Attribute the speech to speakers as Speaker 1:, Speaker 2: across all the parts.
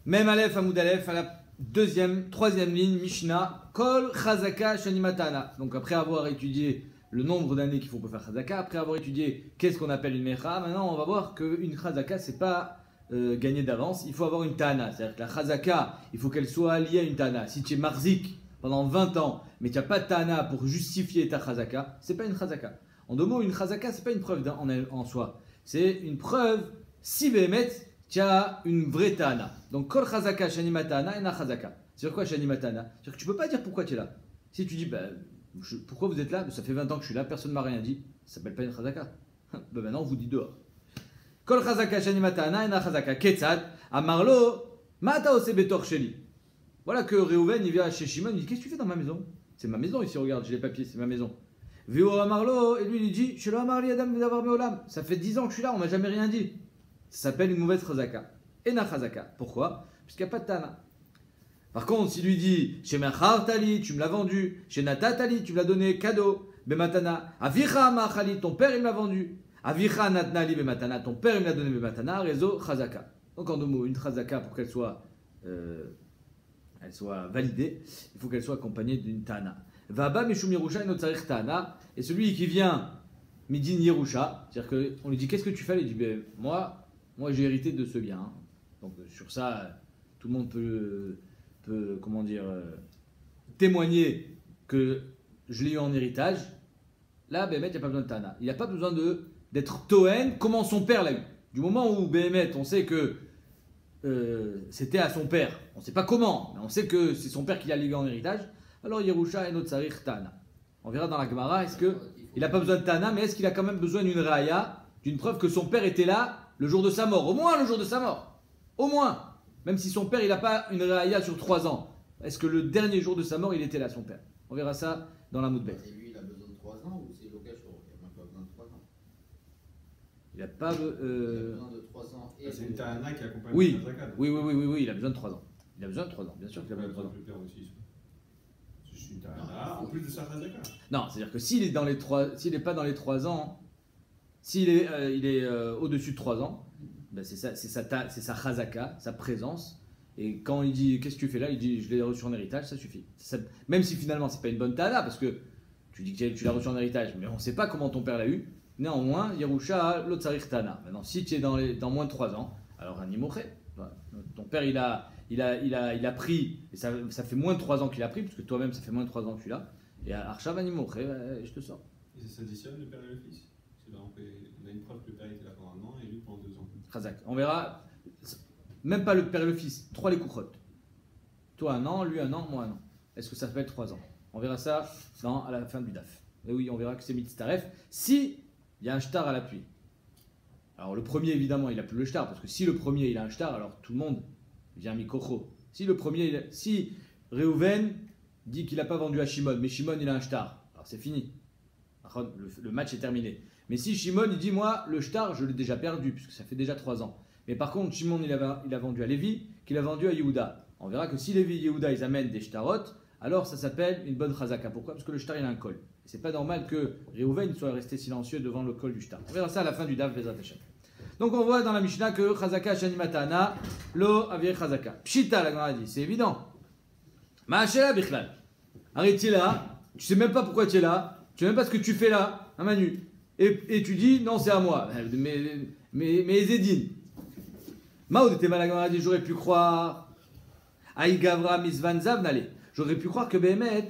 Speaker 1: Même Aleph, Hamoud Aleph, à la troisième ligne, Mishnah, Kol Chazaka Shanimatana. Donc après avoir étudié le nombre d'années qu'il faut pour faire Chazaka, après avoir étudié qu'est-ce qu'on appelle une Mecha, maintenant on va voir qu'une Chazaka, c'est pas gagner d'avance, il faut avoir une Tana. C'est-à-dire que la Chazaka, il faut qu'elle soit liée à une Tana. Si tu es Marzik pendant 20 ans, mais tu n'as pas de Tana pour justifier ta Chazaka, c'est pas une Chazaka. En deux mots, une Chazaka, c'est pas une preuve en soi. C'est une preuve si Béhémet, tu as une vraie Tana. Donc, Kol Chazaka, Shanima Tana, et Na Chazaka. C'est-à-dire quoi, Shanima Tana? C'est-à-dire que tu peux pas dire pourquoi tu es là. Si tu dis, pourquoi vous êtes là? Ça fait 20 ans que je suis là, personne ne m'a rien dit. Ça s'appelle pas une Chazaka. Maintenant, on vous dit dehors. Kol Chazaka, Shanima Tana, et Na Chazaka. Ketzad, Amarlo, Mata Ose Betor Sheli. Voilà que Reuven, il vient chez Shimon, il dit, qu'est-ce que tu fais dans ma maison? C'est ma maison ici, regarde, j'ai les papiers, c'est ma maison. Veo Amarlo, et lui, il dit, Shelo Amarli Adam Vedavar Meolam. Ça fait 10 ans que je suis là, on m'a jamais rien dit. Ça s'appelle une mauvaise chazaka. Ena chazaka. Pourquoi? Puisqu'il n'y a pas de tana. Par contre, s'il lui dit chez Mechar Tali, tu me l'as vendu. Chez Nata Tali, tu me l'as donné cadeau. Bematana. Avicha Machali, ton père il me l'a vendu. Avicha Natnali Bematana, ton père il me l'a donné Bematana. Réseau chazaka. Donc en deux mots, une chazaka pour qu'elle soit validée, il faut qu'elle soit accompagnée d'une tana. Vaba Meshum Yerusha et Notzarich Tana. Et celui qui vient Midin Yerusha, c'est-à-dire qu'on lui dit qu'est-ce que tu fais? Il dit moi j'ai hérité de ce bien. Donc sur ça, tout le monde peut comment dire, témoigner que je l'ai eu en héritage. Là, Béhémet, il n'y a pas besoin de Tana. Il n'y a pas besoin d'être Toen, comment son père l'a eu. Du moment où Béhémet, on sait que c'était à son père. On ne sait pas comment, mais on sait que c'est son père qui l'a légué en héritage. Alors Yerusha et Notzarich Tana. On verra dans la Gemara, est-ce qu'il n'a pas besoin de Tana, mais est-ce qu'il a quand même besoin d'une Raya, d'une preuve que son père était là le jour de sa mort, au moins le jour de sa mort, au moins, même si son père il n'a pas une Raya sur 3 ans, est-ce que le dernier jour de sa mort il était là son père? On verra ça dans la Moudbet.
Speaker 2: Et lui il a besoin de 3 ans ou c'est location? Il n'a même pas besoin de 3 ans.
Speaker 1: Il n'a pas
Speaker 2: Il a besoin de 3 ans. Et
Speaker 3: c'est une Tana qui accompagne
Speaker 1: oui.
Speaker 3: la Zakat.
Speaker 1: Oui, il a besoin de 3 ans. Il a besoin de 3 ans, bien sûr qu'il a besoin de 3 ans.
Speaker 3: Le père aussi. C'est une Tana, en plus de sa Zakat.
Speaker 1: Non, c'est-à-dire que s'il n'est pas dans les 3 ans, s'il est au-dessus de 3 ans, ben c'est sa chazaka, sa présence. Et quand il dit qu'est-ce que tu fais là, il dit je l'ai reçu en héritage, ça suffit. Même si finalement c'est pas une bonne tana, parce que tu dis que tu l'as reçu en héritage, mais on ne sait pas comment ton père l'a eu. Néanmoins, Yerusha, l'Otsarir Tana. Maintenant, si tu es dans moins de 3 ans, alors un imoché. Ton père il a pris, et ça fait moins de 3 ans qu'il a pris, parce que toi-même ça fait moins de 3 ans que tu l'as. Et à Arshav Animoché, je te sors.
Speaker 3: Et ça s'additionne le père et le fils. On a une preuve que le père était là pendant 1 an et lui pendant 2 ans.
Speaker 1: Chazak. On verra, même pas le père et le fils, 3 les couchottes. Toi 1 an, lui 1 an, moi 1 an. Est-ce que ça s'appelle 3 ans? On verra ça à la fin du DAF. Et oui, on verra que c'est Mitztaref. Si il y a un shtar à l'appui. Alors le premier, évidemment, il n'a plus le shtar, parce que si le premier il a un shtar, alors tout le monde vient mikocho. Si Reuven dit qu'il n'a pas vendu à Shimon, mais Shimon il a un shtar, alors c'est fini. Le match est terminé. Mais si Shimon il dit moi le shtar je l'ai déjà perdu puisque ça fait déjà 3 ans. Mais par contre Shimon il a vendu à Lévi qu'il a vendu à Yehuda. On verra que si Lévi et Yehuda ils amènent des shtarot, alors ça s'appelle une bonne chazaka. Pourquoi? Parce que le shtar il a un col. Et c'est pas normal que Reuven soit resté silencieux devant le col du shtar. On verra ça à la fin du Daf Bezrat Hashem. Donc on voit dans la Mishnah que chazaka shanimatana lo avir chazaka. Pshita la Gemara dit, c'est évident. Ma'ashela bichlal. Arrête, tu es là, tu sais même pas pourquoi tu es là. Tu sais même pas ce que tu fais là, un Manu. Et tu dis, non, c'est à moi. Mais Zedine. Maoud était mal dit, j'aurais pu croire. Aïgavra misvan zavnale. J'aurais pu croire que Béhémet,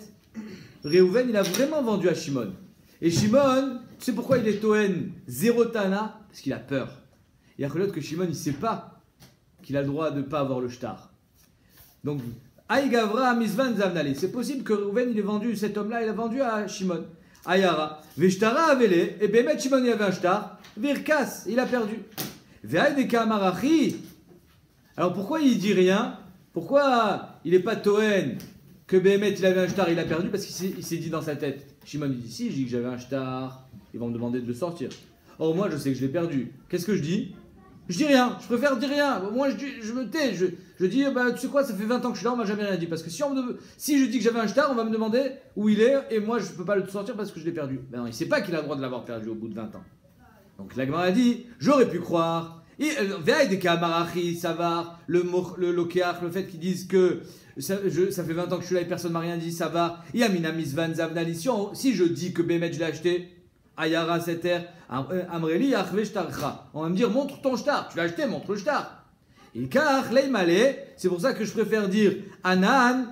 Speaker 1: Reuven, il a vraiment vendu à Shimon. Et Shimon, tu sais pourquoi il est Toen zéro Tana? Parce qu'il a peur. Il y a que Shimon, il ne sait pas qu'il a le droit de ne pas avoir le shtar. Donc, Aïgavra misvan zavnale. C'est possible que Reuven, il ait vendu, cet homme-là, il a vendu à Shimon. Ayara, Veshtara Avele, et Béhémet Shimon il avait un shtar, Virkas, il a perdu. Ve'aïdeka Amarachi. Alors pourquoi il dit rien? Pourquoi il n'est pas Toen que Béhémet il avait un shtar, il a perdu? Parce qu'il s'est dit dans sa tête. Shimon il dit si, je dis que j'avais un shtar, ils vont me demander de le sortir. Or moi je sais que je l'ai perdu. Qu'est-ce que je dis? Je dis rien, je préfère dire rien. Moi je me tais, je dis bah, tu sais quoi, ça fait 20 ans que je suis là, on m'a jamais rien dit. Parce que si je dis que j'avais un shtar, on va me demander où il est et moi je peux pas le sortir parce que je l'ai perdu. Ben non, il sait pas qu'il a le droit de l'avoir perdu au bout de 20 ans. Donc la Gemara a dit, j'aurais pu croire, Veille Kamarachi, Savar, le Lokeach, le fait qu'ils disent que ça fait 20 ans que je suis là et personne ne m'a rien dit, Savar. Yamina Misvan Zavnali. Si je dis que Bémet, je l'ai acheté, Ayara Seter, Amreli, Achve Shtarcha. On va me dire, montre ton shtar. Tu l'as acheté, montre le shtar. Et car, Leimale, c'est pour ça que je préfère dire Anan,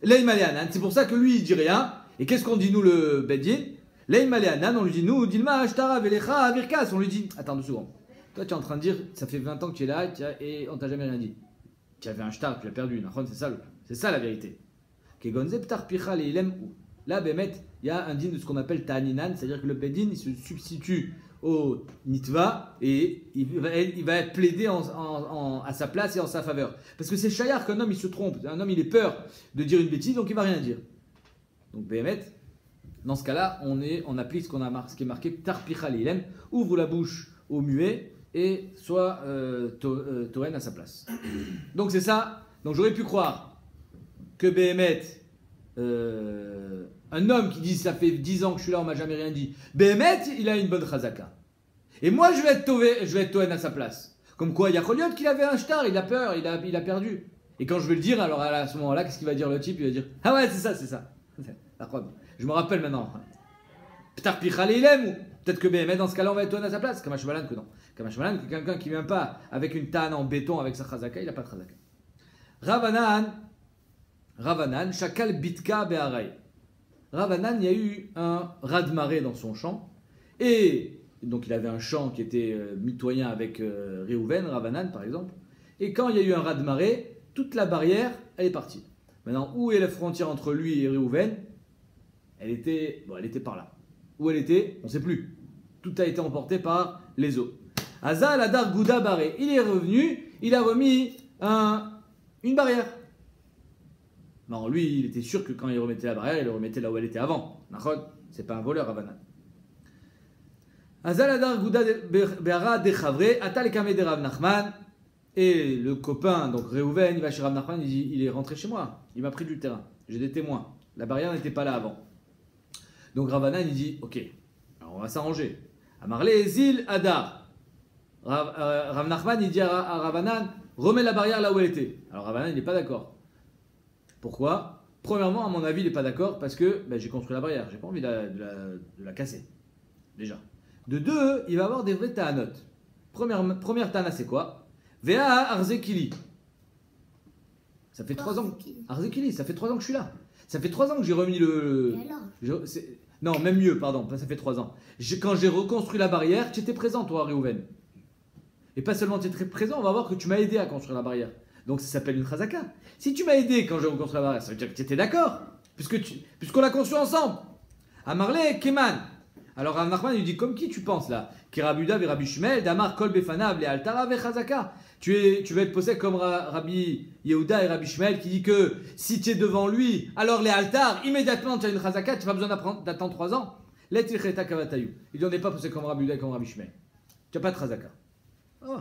Speaker 1: Leimale Anan. C'est pour ça que lui, il dit rien. Et qu'est-ce qu'on dit, nous, le Bedin? Leimale Anan, on lui dit, nous, Dilma, Ashtara, Velecha, Virkas. On lui dit, attends 2 secondes. Toi, tu es en train de dire, ça fait 20 ans que tu es là et on t'a jamais rien dit. Tu avais un shtar, tu l'as perdu. C'est ça la vérité. Là, Bémet, il y a un din de ce qu'on appelle Ta'aninan, c'est-à-dire que le Bedin, il se substitue au Nitva et il va être plaidé à sa place et en sa faveur. Parce que c'est Shayar qu'un homme, il se trompe. Un homme, il est peur de dire une bêtise, donc il ne va rien dire. Donc, Bémet, dans ce cas-là, on applique ce qui est marqué Tarpicha Leilem, ouvre la bouche au muet et soit Toen à sa place. Donc c'est ça. Donc j'aurais pu croire que Béhémet, un homme qui dit ça fait 10 ans que je suis là, on m'a jamais rien dit. Béhémet, il a une bonne chazaka. Et moi je vais être Toen à sa place. Comme quoi, il y a Choliot qu'il avait un shtar, il a peur, il a perdu. Et quand je vais le dire, alors à ce moment-là, qu'est-ce qu'il va dire le type? Il va dire ah ouais, c'est ça. Je me rappelle maintenant. Ptar Pichalilem ou peut-être que Béhémet, dans ce cas-là, on va être Toen à sa place. Kamashmalan que non. Kamashmalan, que quelqu'un qui ne vient pas avec une tanne en béton avec sa chazaka, il n'a pas de chazaka. Ravanan, Shakal Bitka Beharay. Ravanan, il y a eu un raz-de-marée dans son champ. Et donc il avait un champ qui était mitoyen avec Réhouven, Ravanan par exemple. Et quand il y a eu un raz-de-marée, toute la barrière, elle est partie. Maintenant, où est la frontière entre lui et Réhouven? Elle était par là. Où elle était, on ne sait plus. Tout a été emporté par les eaux. Azal Adar Gouda Baré. Il est revenu, il a remis une barrière. Non, lui, il était sûr que quand il remettait la barrière, il le remettait là où elle était avant. C'est pas un voleur, Ravanan. Azal Adar Gouda Be'ara Dechavre, Atal Kame de Rav Nachman. Et le copain, donc Réhouven, il va chez Rav Nachman, il dit, il est rentré chez moi, il m'a pris du terrain, j'ai des témoins. La barrière n'était pas là avant. Donc Ravanan, il dit, ok, alors on va s'arranger. Amarle Zil Adar. Rav Nachman, il dit à Ravanan, remets la barrière là où elle était. Alors Ravanan, il n'est pas d'accord. Pourquoi? Premièrement, à mon avis, il n'est pas d'accord parce que j'ai construit la barrière. J'ai pas envie de la casser. Déjà. De deux, il va avoir des vrais ta'anot. Première ta'ana, c'est quoi? Vea Arzekili. Ça fait 3 ans. Arzekili, ça fait 3 ans que je suis là. Ça fait 3 ans que j'ai remis le. Non, même mieux, pardon. Ça fait 3 ans. Quand j'ai reconstruit la barrière, tu étais présent, toi, Réhouven. Et pas seulement tu étais présent, on va voir que tu m'as aidé à construire la barrière. Donc ça s'appelle une chazaka. Si tu m'as aidé quand j'ai reconstruit la barrière, ça veut dire que tu étais d'accord. Puisqu'on l'a construit ensemble. Amarle Keman. Alors Rav Nachman lui dit, comme qui tu penses là? Kirabuda ve Rabbi Shmuel, Damar Kol Befanav le Altara ve Chazaka. Tu vas être possède comme Rabbi Yehuda et Rabbi Shmuel qui dit que si tu es devant lui, alors les altars, immédiatement tu as une Chazaka, tu n'as pas besoin d'attendre 3 ans. Il dit on n'est pas possède comme Rabbi Yehuda et comme Rabbi Shmuel. Tu n'as pas de Chazaka. Oh.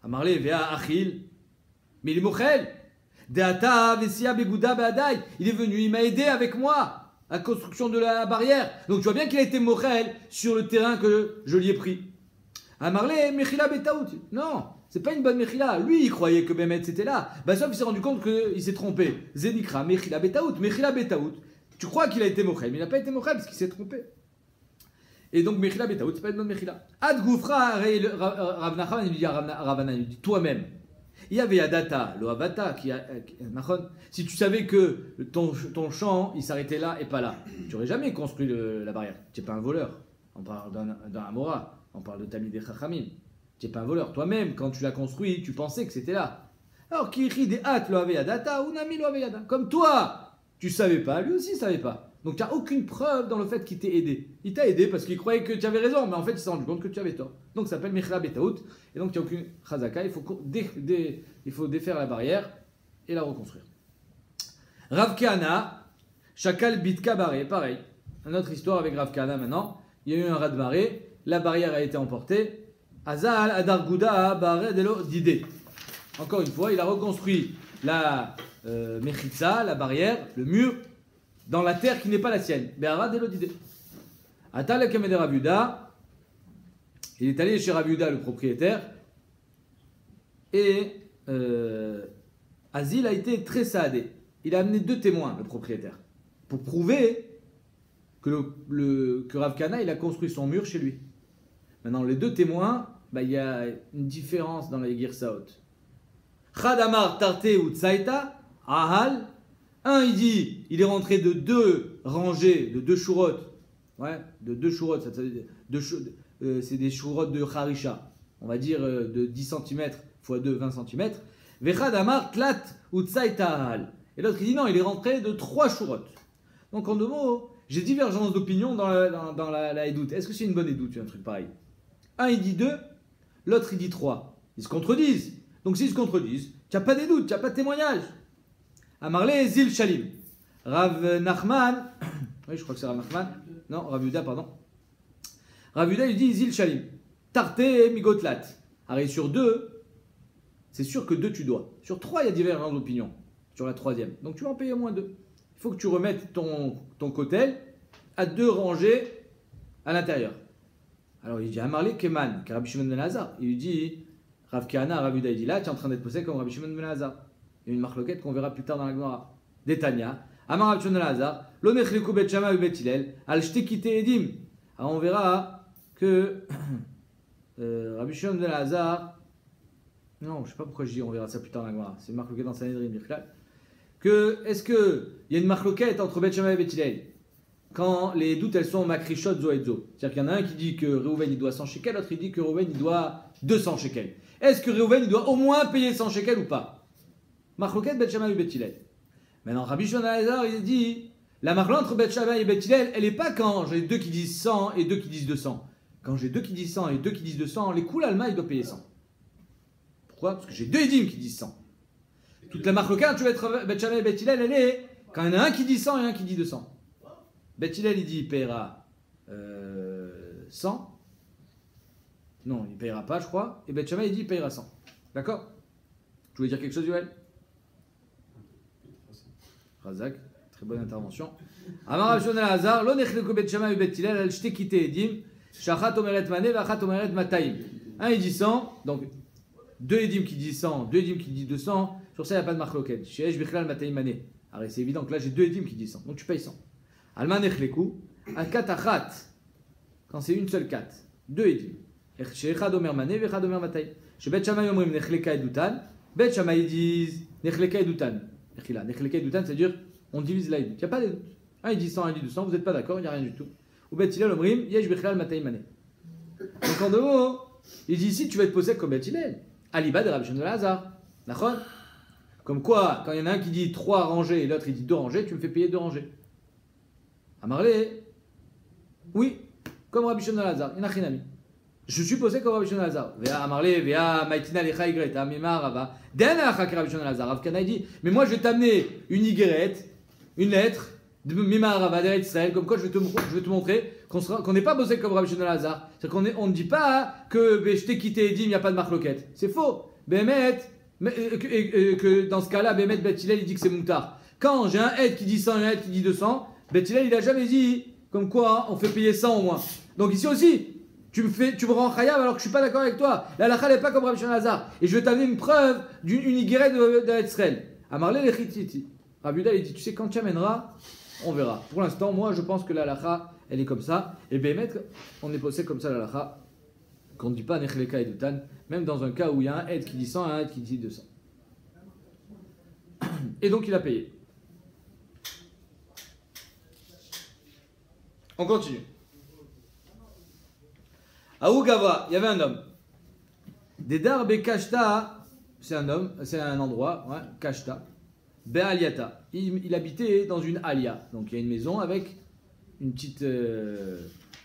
Speaker 1: Amarle Vea Achil. Mais il est Mochel. Deata Vesia Begouda Beadai. Il est venu, il m'a aidé avec moi à la construction de la barrière. Donc tu vois bien qu'il a été Mochel sur le terrain que je lui ai pris. Amarle Mechila Betaout. Non, c'est pas une bonne Mechila. Lui, il croyait que Bémet c'était là. Sauf qu'il s'est rendu compte qu'il s'est trompé. Zenikra Mechila Betaout. Mechila Betaout. Tu crois qu'il a été Mochel, mais il n'a pas été Mochel parce qu'il s'est trompé. Et donc Mechila Betaout, c'est pas une bonne Mechila. Ad Goufra, Rav Nachman, il lui dit à Ravanan, il dit toi-même. Il y avait Adata, le Avata, si tu savais que ton champ, il s'arrêtait là et pas là, tu n'aurais jamais construit la barrière. Tu n'es pas un voleur. On parle d'un Amora, on parle de Tamid et Chachamim. Tu n'es pas un voleur. Toi-même, quand tu l'as construit, tu pensais que c'était là. Alors, Kiri de At lo avait Adata, ou Nami lo avait Adata. Comme toi, tu ne savais pas, lui aussi ne savait pas. Donc tu n'as aucune preuve dans le fait qu'il t'ait aidé. Il t'a aidé parce qu'il croyait que tu avais raison, mais en fait il s'est rendu compte que tu avais tort. Donc ça s'appelle Mechila Betaout, et donc tu n'as aucune chazaka, il faut défaire la barrière et la reconstruire. Rav Kahana, Shakal Bitka Baré, pareil. Une autre histoire avec Rav Kahana maintenant. Il y a eu un raz-de-marée, la barrière a été emportée. Azal Adar Gouda Baré Delo Didé. Encore une fois, il a reconstruit la Mechitza, la barrière, le mur, dans la terre qui n'est pas la sienne. Be'ara delodide. Atal Kamede Rav Yehuda. Il est allé chez Rav Yehuda, le propriétaire. Et Azil a été très saadé. Il a amené 2 témoins, le propriétaire, pour prouver que Rav Kana, il a construit son mur chez lui. Maintenant, les 2 témoins, il y a une différence dans les Girsaot. Chadamar Tarte ou Tsaita, Ahal. Un, il dit, il est rentré de 2 rangées, de 2 chourottes. Ouais, de 2 chourottes, c'est des chourottes de Harisha. On va dire de 10 cm x 2, 20 cm. Vechadamar Tlat ou Tsaita Ahal. Et l'autre, il dit non, il est rentré de 3 chourottes. Donc en 2 mots, j'ai divergence d'opinion dans la édoute. Est-ce que c'est une bonne édoute, un truc pareil? Un, il dit 2, l'autre, il dit 3. Ils se contredisent. Donc s'ils se contredisent, tu n'as pas d'édoute, tu n'as pas de témoignage. Amarle Zil Shalim. Rav Nachman, oui, je crois que c'est Rav Nachman. Non, Rav Yuda, pardon. Rav Yuda, il dit Zil Shalim. Tarte Migotlat. Alors sur 2, c'est sûr que 2 tu dois. Sur 3, il y a divergence d'opinion. Sur la 3e. Donc tu vas en payer au moins 2. Il faut que tu remettes ton kotel à 2 rangées à l'intérieur. Alors il dit Amarle Keman, qui est Rabbi Shimon ben Elazar. Il lui dit Rav Kahana, Rav Yuda, il dit là, tu es en train d'être posé comme Rabbi Shimon ben Elazar. Il y a une marloquette qu'on verra plus tard dans la Gemara. Détania, Amar Rabbi Shimon ben Elazar, lo nechleku bet Shammai u bet Hillel, al shtekite edim. Alors on verra que Rabbi Shimon ben Elazar, non, je ne sais pas pourquoi je dis, on verra ça plus tard dans la Gemara. C'est une marloquette dans Sanhedrin, est-ce qu'il y a une marloquette entre Bet Shammai et Bet Hillel quand les doutes elles sont makrishot zo et zo? C'est-à-dire qu'il y en a un qui dit que Reuven il doit 100 shekels, l'autre il dit que Reuven il doit 200 shekels. Est-ce que Reuven il doit au moins payer 100 shekels ou pas? Marloquette Bet Shammai et Bet Hillel. Maintenant Rabbi Shimon ben Elazar il dit la marloquette entre Bet Shammai et Bet Hillel, elle n'est pas quand j'ai 2 qui disent 100 et 2 qui disent 200. Quand j'ai 2 qui disent 100 et 2 qui disent 200, les coups l'Alma il doit payer 100. Pourquoi? Parce que j'ai 2 édimes qui disent 100. Toute la marloquette, tu vas être Bet Shammai et Bet Hillel, elle est quand il y en a un qui dit 100 et un qui dit 200. Bet Hillel, il dit il paiera 100. Non, il ne paiera pas, je crois. Et Bet Shammai, il dit il paiera 100. D'accord? Tu voulais dire quelque chose, Yoel? Razak, très bonne intervention. Amar Rabbi Shimon ben Elazar, lo nechleku Bet Shammai u Bet Hillel al shtekite edim, shachat omeret maneh vachat omeret matayim. Un, il dit 100, donc 2 édim qui disent 100, 2 édim qui disent 200. Sur ça, il n'y a pas de marloquette. Sheesh bichlal matayim maneh. Alors c'est évident que là, j'ai 2 édim qui disent 100. Donc tu payes 100. Alman echleku, al katachat, quand c'est une seule 4, 2 édim. Shechad omer maneh vechad omer matayim. Chez Bet Shammai omrim nechleka edutan, Bet Shammai disent nechleka edutan. Nechleka edutan, c'est-à-dire on divise la édoute. Il n'y a pas d'édoute. Un il dit 100, un il dit 200, vous n'êtes pas d'accord, il n'y a rien du tout. Ou Bet Hillel omrim, yesh bichlal matayim maneh. Donc en 2 mots, il dit ici tu vas être posé comme Bet Hillel. Aliba de Rabbi Shimon ben Elazar. D'accord? Comme quoi, quand il y en a un qui dit 3 rangées et l'autre il dit 2 rangées, tu me fais payer 2 rangées. Amarle, oui, comme Rabbi Shimon ben Elazar, Inachinami. Je suis posé comme Rabbi Shimon ben Elazar. Vea Amarle, vea Maitina lecha igreta, mima rava. Den acha Rabbi Shimon ben Elazar. Rav Kana dit, mais moi je vais t'amener une igrette, une lettre, de mima rava d'Eretz Israël, comme quoi je vais te montrer qu'on n'est pas posé comme Rabbi Shimon ben Elazar. C'est-à-dire qu'on ne dit pas que je t'ai quitté et dit il n'y a pas de marloquette. C'est faux. Bémet, que dans ce cas-là, Bémet Bet Hillel il dit que c'est moutar. Quand j'ai un aide qui dit 100 et un aide qui dit 200, Bet Hillel il n'a jamais dit comme quoi on fait payer 100 au moins. Donc ici aussi, tu me rends chayav alors que je ne suis pas d'accord avec toi. La halakha n'est pas comme Rabbi Shimon ben Elazar. Et je vais t'amener une preuve d'une iguérette d'Eretz Israël. Amarle lechititi. Rabbi Yuda il dit tu sais quand tu amèneras, on verra. Pour l'instant, moi je pense que la halakha elle est comme ça. Et Bémet, on est posé comme ça la halakha. Qu'on ne dit pas nechleka edutan, même dans un cas où il y a un aide qui dit 100 et un aide qui dit 200. Et donc il a payé. On continue. À Ougava, il y avait un homme. Dedar Bekashta, c'est un homme, c'est un endroit, ouais, Kashta. Be'aliata. Il habitait dans une alia. Donc il y a une maison avec une petite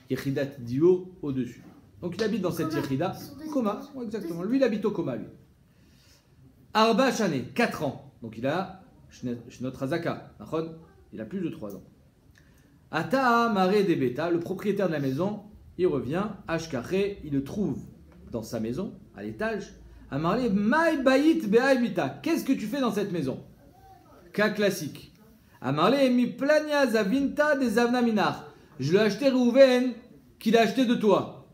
Speaker 1: yechidat dio au-dessus. Donc il habite dans cette yechida. Koma, ouais, exactement. Lui il habite au Koma, lui. Arba Shane, 4 ans. Donc il a Shnot Razaka. Il a plus de 3 ans. Ata Mare Debeta, le propriétaire de la maison, il revient. Ashkache, il le trouve dans sa maison, à l'étage. Amarle, Mai Bayit Be'aimita. Qu'est-ce que tu fais dans cette maison? Cas classique. Amarle, Mi Plania Zavinta des Avna Minar. Je l'ai acheté Reuven, qu'il a acheté de toi.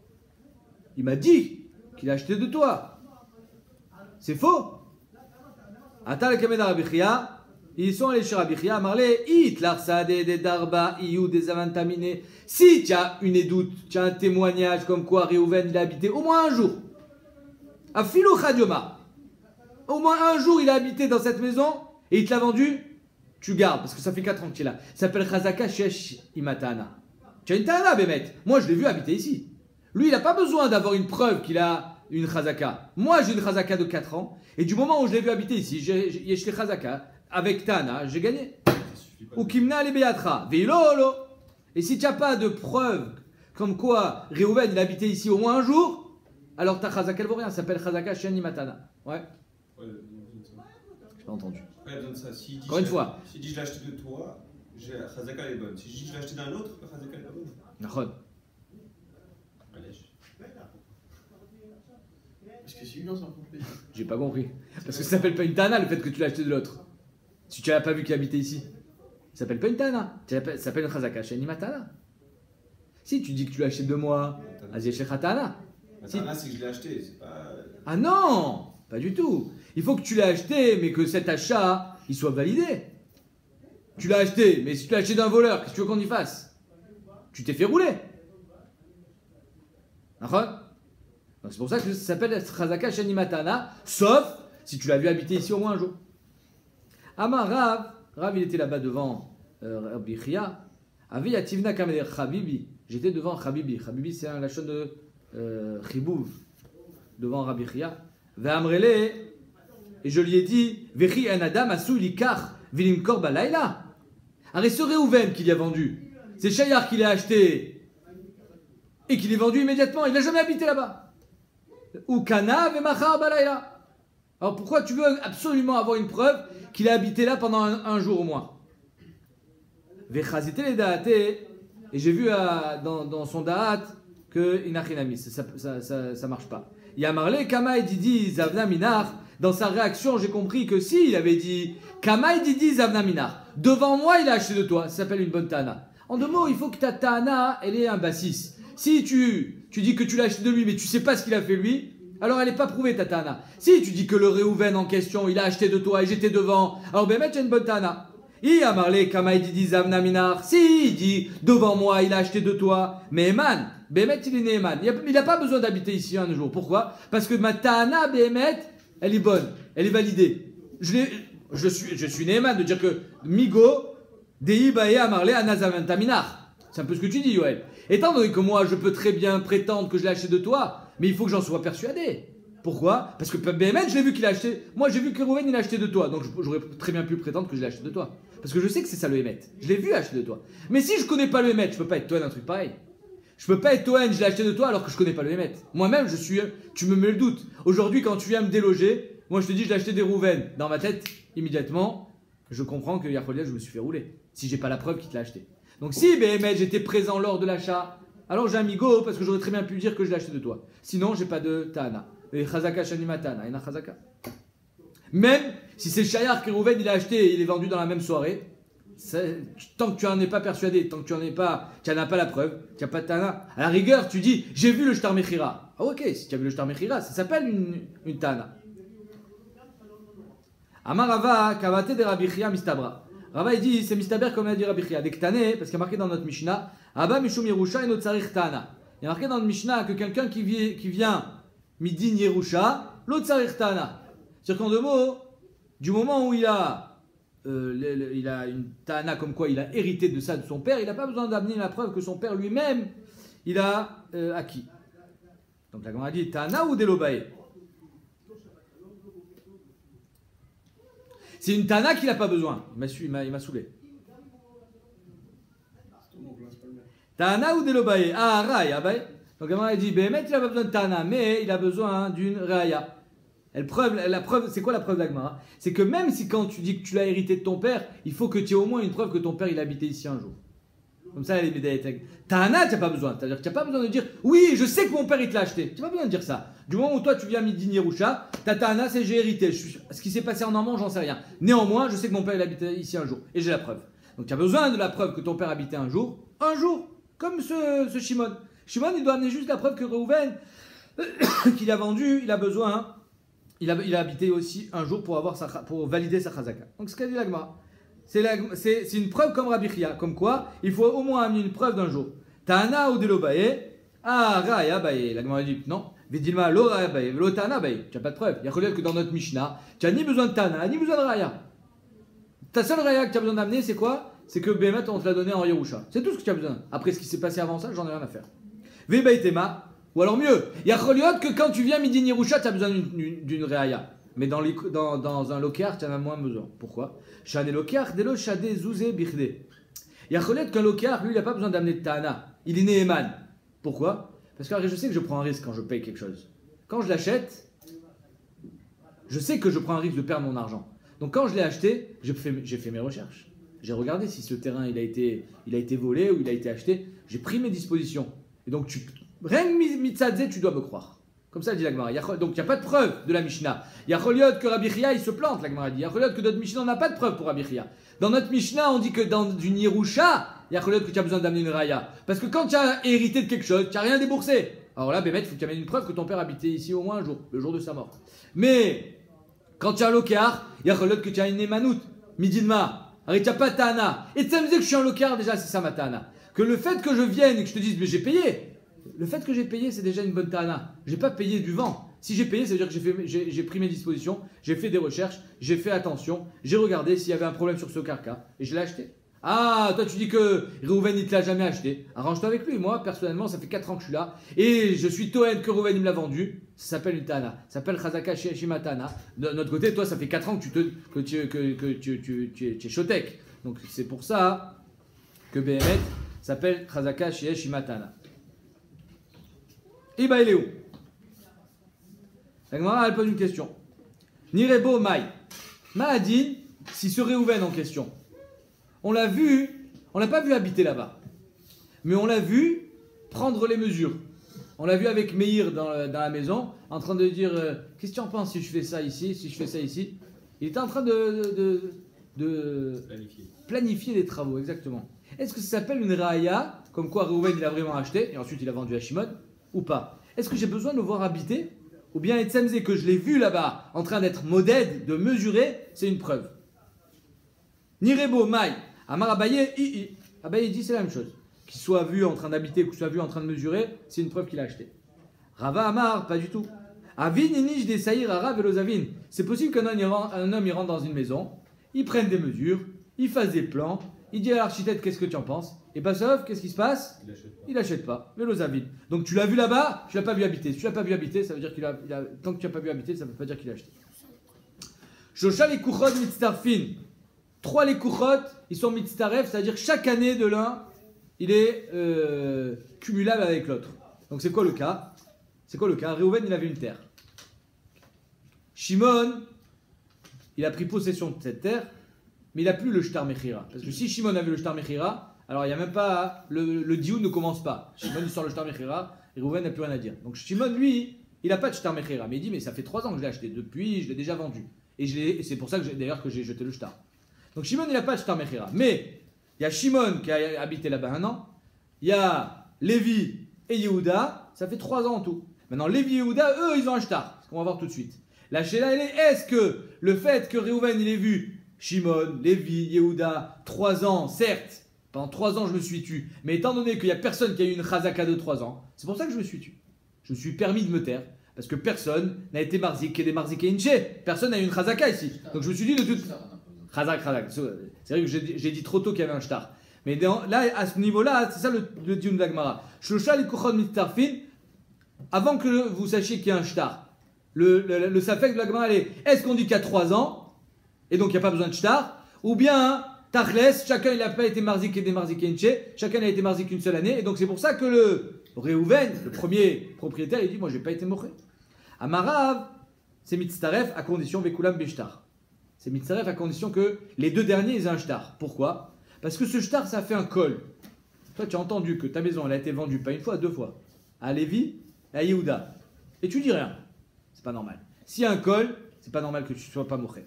Speaker 1: Il m'a dit qu'il a acheté de toi. C'est faux. Atal Kamed Rabbi Chia. Ils sont allés chez Rabbi Chia, Marley, It, l'Arsade, des Darba, Iyou, des Avantamine. Si tu as une édoute, tu as un témoignage comme quoi Réhouven, il a habité au moins un jour. À Philo Khadioma. Au moins un jour, il a habité dans cette maison et il te l'a vendu, tu gardes, parce que ça fait 4 ans que tu es là. Ça s'appelle Chazaka Shesh Imatana. Tu as une Tana, Bémet. Moi, je l'ai vu habiter ici. Lui, il n'a pas besoin d'avoir une preuve qu'il a une Chazaka. Moi, j'ai une Chazaka de 4 ans et du moment où je l'ai vu habiter ici, j'ai chez Chazaka. Avec Tana, j'ai gagné. Ou Kimna les Beatra, Veilolo. Et si tu n'as pas de preuve comme quoi Réhouven il habitait ici au moins un jour, alors ta Chazaka elle vaut rien. Ça s'appelle Chazaka Sheni Matana. Ouais.
Speaker 3: Ouais,
Speaker 1: J'ai pas entendu.
Speaker 3: ouais, donne ça. Si
Speaker 1: Encore une fois.
Speaker 3: Si je l'ai acheté de toi, Chazaka elle est bonne. Si je l'ai acheté d'un autre, Chazaka elle est bonne.
Speaker 1: Nahon.
Speaker 3: Allez.
Speaker 2: Parce que c'est une lance en complet.
Speaker 1: J'ai pas compris. Parce que ça s'appelle pas une Tana le fait que tu l'as acheté de l'autre. Si tu l'as pas vu qu'il habitait ici, ça s'appelle pas une Tana. Ça s'appelle une Chazaka Sheni Matana. Si tu dis que tu l'as acheté de moi, Azieshech Tana.
Speaker 3: Tana, c'est que je l'ai acheté, c'est pas.
Speaker 1: Ah non, pas du tout. Il faut que tu l'aies acheté, mais que cet achat, il soit validé. Tu l'as acheté, mais si tu l'as acheté d'un voleur, qu'est-ce que tu veux qu'on y fasse? Tu t'es fait rouler. D'accord? Donc c'est pour ça que ça s'appelle Chazaka Sheni Matana, sauf si tu l'as vu habiter ici au moins un jour. Amar Rav il était là-bas devant Rabbi Chia. Avi Yativna Kamer Chabibi. J'étais devant Chabibi. Chabibi c'est un lachon de Chibouv. Devant Rabbi Chia. Ve'amrele. Et je lui ai dit Vechi en Adam Asou Likar Vilimkor Balayla. Arrête ce Réhouven qu'il y a vendu. C'est Shayar qui l'a acheté et qui l'a vendu immédiatement. Il n'a jamais habité là-bas. Ou Kana Ve'machar Balayla. Alors pourquoi tu veux absolument avoir une preuve qu'il a habité là pendant un jour au moins? Vechazité les da'ate, et j'ai vu dans son da'at que inachinamis, ça marche pas. Yamarle Kama Didi Zavna Minar, dans sa réaction j'ai compris que si il avait dit Kama Didi Zavna Minar, devant moi il a acheté de toi, ça s'appelle une bonne Tana. En 2 mots, il faut que ta Tana elle ait un bassis. Si tu dis que tu l'as acheté de lui mais tu sais pas ce qu'il a fait lui, alors elle n'est pas prouvée ta Tana. Si tu dis que le Réhouven en question, il a acheté de toi et j'étais devant, alors Bémet, tu as une bonne Tana. Il a marlé Kamaï Didi Zavna Minar. Si, il dit, devant moi, il a acheté de toi. Mais Eman, Bémet, il est né Eman. Il n'a pas besoin d'habiter ici un jour. Pourquoi? Parce que ma Tana, Bémet, elle est bonne, elle est validée. Je suis né Eman de dire que Migo, Dei Bae Amarle Anazavanta Minar. C'est un peu ce que tu dis, Yoel. Étant donné que moi, je peux très bien prétendre que je l'ai acheté de toi, mais il faut que j'en sois persuadé. Pourquoi? Parce que BMN, je l'ai vu qu'il a acheté. Moi, j'ai vu que Réhouven, il a acheté de toi. Donc, j'aurais très bien pu prétendre que je l'ai acheté de toi. Parce que je sais que c'est ça le Hémet. Je l'ai vu acheter de toi. Mais si je connais pas le Hémet, je peux pas être Toen un truc pareil. Je peux pas être Toen, je l'ai acheté de toi alors que je connais pas le Hémet. Moi-même, tu me mets le doute. Aujourd'hui, quand tu viens me déloger, moi, je te dis, je l'ai acheté des Réhouven. Dans ma tête, immédiatement, je comprends que Yacholia, je me suis fait rouler. Si j'ai pas la preuve qu'il te l'a acheté. Donc, si BMN, j'étais présent lors de l'achat, alors j'ai un migo parce que j'aurais très bien pu dire que je l'ai acheté de toi. Sinon, j'ai pas de Tana. Et Chazaka Shanimatana, Ena Chazaka. Même si c'est Shayar que Réhouven il a acheté et il est vendu dans la même soirée, tant que tu n'en es pas persuadé, tant que tu n'en as pas la preuve, tu n'as pas de Tana. À la rigueur, tu dis j'ai vu le Shtar Mechira. Ah, ok, si tu as vu le Shtar Mechira, ça s'appelle une Tana. Amarava, Kavate de Rabbi Chia Mistabra. Rava il dit c'est Mistaber comme l'a dit Rabbi Chia. Dès que Tané, parce qu'il y a marqué dans notre Mishnah, Abba Mishum Yerusha et Notsarich Tana. Il y a marqué dans notre Mishnah que quelqu'un qui vient Midin Yerusha, l'autre Sarich Tana. C'est-à-dire qu'en 2 mots, du moment où il a une Tana comme quoi il a hérité de ça de son père, il n'a pas besoin d'amener la preuve que son père lui-même, il a acquis. Donc la Gemara dit Tana ou Delobae. C'est une Tana qu'il n'a pas besoin. Il m'a saoulé. Tana ou Delobae. Ah, Rai, Abaye. Donc la dit, Béhémet, il n'a pas besoin de Tana, mais il a besoin d'une Raya. La preuve, c'est quoi la preuve d'Agmara? C'est que même si quand tu dis que tu l'as hérité de ton père, il faut que tu aies au moins une preuve que ton père il habitait ici un jour. Comme ça, les médailles. Tana, tu n'as pas besoin. C'est-à-dire que tu n'as pas besoin de dire, oui, je sais que mon père il te l'a acheté. Tu n'as pas besoin de dire ça. Du moment où toi tu viens Midin Yerusha, ta Tana c'est j'ai hérité. Ce qui s'est passé en Normand, j'en sais rien. Néanmoins, je sais que mon père il habitait ici un jour. Et j'ai la preuve. Donc tu as besoin de la preuve que ton père habitait un jour. Un jour. Comme ce Shimon. Shimon, il doit amener juste la preuve que Réhouven, qu'il a vendu, il a besoin il a habité aussi un jour pour valider sa chazaka. Donc ce qu'a dit la Gemara, c'est une preuve comme Rabbi Chia, comme quoi il faut au moins amener une preuve d'un jour. Ta'ana ou delobaye, ah raya baye. La Gemara dit non. Vidilma lo raya baye, lo ta'ana baye. Tu n'as pas de preuve. Il y a que dans notre Mishnah, tu n'as ni besoin de ta'ana, ni besoin de raya. Ta seule raya que tu as besoin d'amener, c'est quoi? C'est que Bémet, on te l'a donné en Yerusha. C'est tout ce que tu as besoin. Après ce qui s'est passé avant ça, j'en ai rien à faire. Vebaitema, ou alors mieux, il y a que quand tu viens midi Yerusha, tu as besoin d'une raya. Mais dans un lokar, tu en as moins besoin. Pourquoi? Shane lokar, delo shade zouze birde. Il y a qu'un lokar, lui, il n'a pas besoin d'amener de ta'ana. Il est néeman. Pourquoi? Parce que je sais que je prends un risque quand je paye quelque chose. Quand je l'achète, je sais que je prends un risque de perdre mon argent. Donc quand je l'ai acheté, j'ai fait mes recherches. J'ai regardé si ce terrain il a été volé ou il a été acheté. J'ai pris mes dispositions. Et donc rien que mitzadze, tu dois me croire. Comme ça dit la Gemara. Donc il n'y a pas de preuve de la Mishnah. Il y a Choliot que Rabbi Chia il se plante, la Gemara dit. Il y a Choliot que notre Mishnah on n'a pas de preuve pour Rabbi Chia. Dans notre Mishnah on dit que dans une Yerusha, il y a Choliot que tu as besoin d'amener une raya. Parce que quand tu as hérité de quelque chose, tu n'as rien déboursé. Alors là, Bémet, il faut que tu amènes une preuve que ton père habitait ici au moins un jour, le jour de sa mort. Mais quand tu as un lokar, il y a Choliot que tu as une émanout, midinma. Alors tu n'as pas ta'ana. Et tu sais me dire que je suis un lokar, déjà c'est ça ma ta'ana. Que le fait que je vienne et que je te dise mais j'ai payé. Le fait que j'ai payé, c'est déjà une bonne ta'ana. Je n'ai pas payé du vent. Si j'ai payé, ça veut dire que j'ai pris mes dispositions, j'ai fait des recherches, j'ai fait attention, j'ai regardé s'il y avait un problème sur ce carca et je l'ai acheté. Ah, toi tu dis que Reuven il te l'a jamais acheté. Arrange-toi avec lui. Moi, personnellement, ça fait 4 ans que je suis là et je suis Toen que Reuven il me l'a vendu. Ça s'appelle une ta'ana. Ça s'appelle Chazaka Shima Ta'ana. De notre côté, toi, ça fait 4 ans que tu es Shotek. Donc c'est pour ça que Béhémet s'appelle Chazaka Shima Ta'ana. Et bah il est où? La Gemara elle pose une question. Nirebo Mai. Mahadin, si ce Reuven en question, on l'a vu, on l'a pas vu habiter là-bas, mais on l'a vu prendre les mesures. On l'a vu avec Meir dans la maison, en train de dire qu'est-ce que tu en penses si je fais ça ici, si je fais ça ici. Il était en train de planifier les travaux, exactement. Est-ce que ça s'appelle une raya, comme quoi Reuven il a vraiment acheté, et ensuite il a vendu à Shimon, ou pas? Est-ce que j'ai besoin de le voir habiter? Ou bien Etzemze que je l'ai vu là-bas, en train d'être modèle, de mesurer, c'est une preuve. Nirebo Mai, Amar Abaye, Abaye dit c'est la même chose. Qu'il soit vu en train d'habiter, qu'il soit vu en train de mesurer, c'est une preuve qu'il a acheté. Rava Amar, pas du tout. Avin Inish des Saïr Arav Velozavin. C'est possible qu'un homme il rentre dans une maison, il prenne des mesures, il fasse des plans, il dit à l'architecte qu'est-ce que tu en penses? Et pas sauf, qu'est-ce qui se passe? Il n'achète pas. Velozavin. Donc tu l'as vu là-bas, tu l'as pas vu habiter. Si tu l'as pas vu habiter, ça veut dire tant que tu n'as pas vu habiter, ça ne veut pas dire qu'il a acheté. Shosha les Kuchot Mitztarfin. 3 les Kuchot, ils sont Mitztaref, c'est-à-dire que chaque année de l'un, il est cumulable avec l'autre. Donc c'est quoi le cas? Reuven, il avait une terre. Shimon, il a pris possession de cette terre, mais il n'a plus le Shtar Mechira. Parce que si Shimon avait le Shtar Mechira, alors il n'y a même pas. Le dioun ne commence pas. Shimon, il sort le Shtar Mechira, et Reuven n'a plus rien à dire. Donc Shimon, lui, il n'a pas de Shtar Mechira. Mais il dit, mais ça fait 3 ans que je l'ai acheté. Depuis, je l'ai déjà vendu. Et c'est pour ça que j'ai jeté le Shtar. Donc Shimon, il n'a pas de Shtar Mechira. Mais il y a Shimon qui a habité là-bas 1 an. Il y a Lévi et Yehuda. Ça fait 3 ans en tout. Maintenant, Lévi et Yehuda, eux, ils ont un Shtar. Ce qu'on va voir tout de suite. La Sheila, elle est, est-ce que le fait que Reuven, il ait vu Shimon, Lévi, Yehuda, 3 ans, certes, pendant 3 ans, je me suis tu. Mais étant donné qu'il n'y a personne qui a eu une chazaka de 3 ans, c'est pour ça que je me suis tu. Je me suis permis de me taire. Parce que personne n'a été marzik et des marzik et inché. Personne n'a eu une chazaka ici. Donc je me suis dit de toute. Chazak. C'est vrai que j'ai dit trop tôt qu'il y avait un shtar. Mais là, à ce niveau-là, c'est ça le dion de l'Agmara. Shosha li kuchon mitarfin. Avant que vous sachiez qu'il y a un shtar, le safek de l'Agmara, est-ce qu'on dit qu'il y a 3 ans, et donc il n'y a pas besoin de shtar, ou bien, tachles, chacun il n'a pas été marzik et des marzik et inché, chacun a été marzik une seule année, et donc c'est pour ça que le Reuven, le premier propriétaire, il dit, moi je n'ai pas été moché. Amarav, c'est mitzaref à condition vekulam beshtar. C'est mitzaref à condition que les 2 derniers ils aient un shtar. Pourquoi? Parce que ce shtar ça fait un col. Toi tu as entendu que ta maison elle a été vendue pas 1 fois, 2 fois à Lévi et à Yehuda. Et tu dis rien. C'est pas normal. S'il y a un col, c'est pas normal que tu sois pas moché.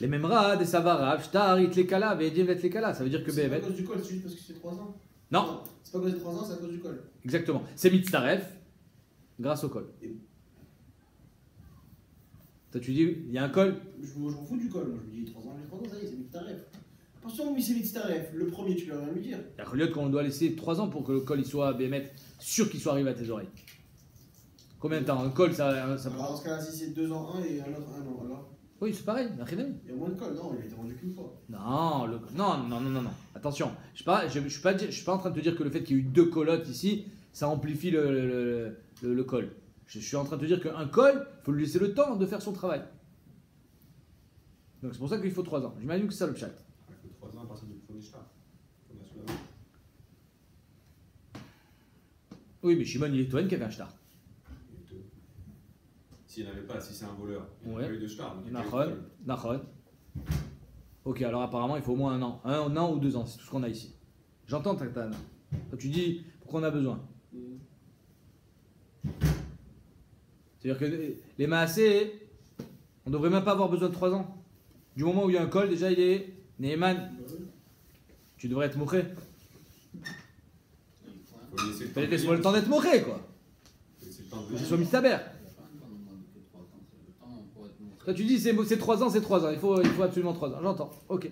Speaker 1: Les mêmes rats, des savarav, shtar, itlekala, ve'edim ve'etlekala. Ça veut dire que
Speaker 2: c'est pas à cause du col, c'est juste parce que c'est 3 ans.
Speaker 1: Non.
Speaker 2: C'est pas à cause des 3 ans, c'est à cause du col.
Speaker 1: Exactement. C'est mitzaref grâce au col. Toi, tu dis, il y a un col.
Speaker 4: Moi, je m'en fous du col. Moi, je me dis 3 ans, les 3 ans, ça y est, c'est Mitzaref. À partir du moment où c'est Mitzaref, le premier, tu peux rien lui dire.
Speaker 1: Il y a Reliot qu'on doit laisser 3 ans pour que le col il soit bémet, sûr qu'il soit arrivé à tes oreilles. Combien de temps? Un col, ça
Speaker 4: Alors,
Speaker 1: prend.
Speaker 4: dans ce cas-là, si c'est 2 ans, 1 et un autre 1 an, alors
Speaker 1: Oui, c'est pareil, un chénami.
Speaker 4: il y a moins de col. Non, il a été vendu qu'une fois.
Speaker 1: Non, non. Attention, je suis pas en train de te dire que le fait qu'il y ait eu 2 colottes ici, ça amplifie le col. Je suis en train de te dire qu'un col, il faut lui laisser le temps de faire son travail. Donc c'est pour ça qu'il faut 3 ans. J'imagine que c'est ça le chat.
Speaker 3: Il faut 3 ans à partir du premier star. Comme à Soudan.
Speaker 1: Oui, mais Shimon, il est Toen qui avait un shtar.
Speaker 3: S'il n'avait pas, si c'est un voleur, il n'y
Speaker 1: Ouais.
Speaker 3: a pas eu de star. donc il n'y a pas eu de
Speaker 1: Nachon,
Speaker 3: col.
Speaker 1: Nachon. Ok, alors apparemment il faut au moins 1 an. 1 an ou 2 ans, c'est tout ce qu'on a ici. J'entends Tatan. Toi tu dis pourquoi on a besoin. C'est-à-dire que les Maasé, on ne devrait même pas avoir besoin de 3 ans. Du moment où il y a un col, déjà il est Neeman. Tu devrais être moché.
Speaker 3: Il faut lui laisser le temps.
Speaker 1: Fallait laisser-moi le temps d'être moché quoi.
Speaker 3: Il faut laisser le temps de
Speaker 1: Que ce soit Mistaber.
Speaker 2: Il n'y a pas un demande que 3 ans, c'est le temps pour être montré.
Speaker 1: Toi tu dis c'est 3 ans, c'est 3 ans. Il faut absolument 3 ans. J'entends. Ok.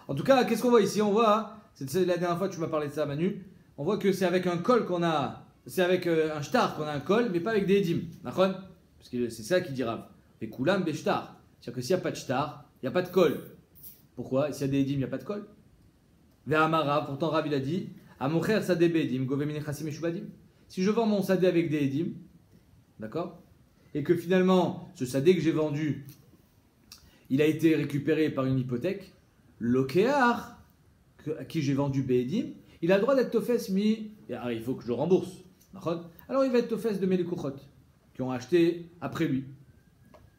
Speaker 1: En tout cas, qu'est-ce qu'on voit ici? On voit, c'est la dernière fois que tu m'as parlé de ça Manu, on voit que c'est avec un col qu'on a, c'est avec un shtar qu'on a un col, mais pas avec des edim. D'accord? Parce que c'est ça qui dit Rav. Et Koulam Beshtar. C'est-à-dire que s'il n'y a pas de shtar, il n'y a pas de col. Pourquoi? S'il y a des edim, il n'y a pas de col. Ve'amara, pourtant Rav il a dit, à mon frère sadé be'edim, govemine chassim et shubadim. Si je vends mon sadé avec des edim, d'accord? Et que finalement, ce sadé que j'ai vendu, il a été récupéré par une hypothèque, l'okéar, à qui j'ai vendu be'edim, il a le droit d'être tofes mi. Alors il faut que je le rembourse. D'accord? Alors il va être tofes de mes Melikuchot, qui ont acheté après lui.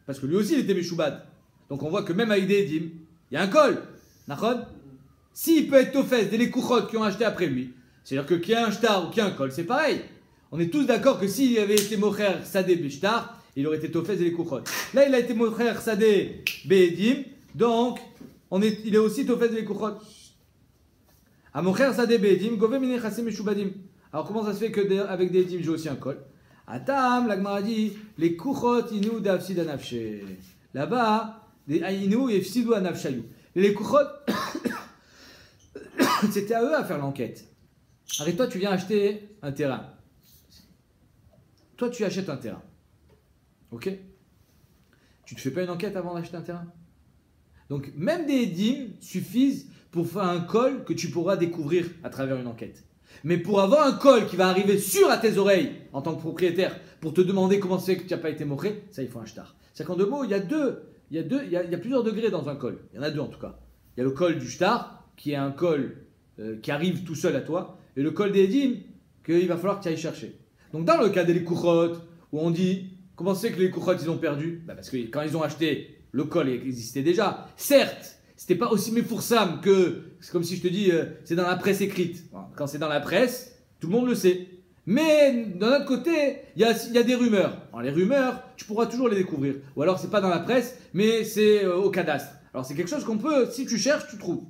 Speaker 1: Parce que lui aussi il était Meshoubad. Donc on voit que même avec des edim, il y a un col. D'accord? S'il peut être tofes des Melikuchot qui ont acheté après lui, c'est-à-dire que qu'il y a un shtar ou qu'il y a un col, c'est pareil. On est tous d'accord que s'il avait été mocher sadé beshtar, il aurait été tofes des Melikuchot. Là il a été mocher sadé be'edim, donc il est aussi tofes des Melikuchot. A mocher sadé be'edim, gove mine chassim et shubadim. Alors comment ça se fait que avec des edim j'ai aussi un col? Atam, la Gemara dit, les kuchot inu d'afsid anafshe. Là-bas, les inu yefsidu anafshayu. Les kuchot, c'était à eux à faire l'enquête. Arrête, toi tu viens acheter un terrain. Toi tu achètes un terrain. Ok? Tu te fais pas une enquête avant d'acheter un terrain? Donc même des edim suffisent pour faire un col que tu pourras découvrir à travers une enquête. Mais pour avoir un col qui va arriver sûr à tes oreilles en tant que propriétaire, pour te demander comment c'est que tu n'as pas été moché, ça il faut un shtar. C'est-à-dire qu'en 2 mots, il y a plusieurs degrés dans un col. Il y en a 2 en tout cas. Il y a le col du shtar, qui est un col qui arrive tout seul à toi, et le col des edim, qu'il va falloir que tu ailles chercher. Donc dans le cas des Likuchot, où on dit, comment c'est que les Likuchot ils ont perdu? Parce que quand ils ont acheté, le col existait déjà. Certes, c'était pas aussi méfoursam que, c'est comme si je te dis, c'est dans la presse écrite. Quand c'est dans la presse, tout le monde le sait. Mais d'un autre côté, il y a des rumeurs. Alors, les rumeurs, tu pourras toujours les découvrir. Ou alors c'est pas dans la presse, mais c'est au cadastre. Alors c'est quelque chose qu'on peut, si tu cherches, tu trouves.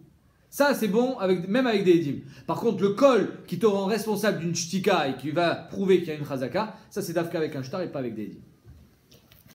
Speaker 1: Ça c'est bon, même avec des edim. Par contre, le col qui te rend responsable d'une shtika et qui va prouver qu'il y a une chazaka, ça c'est d'afka avec un shtar et pas avec des edim.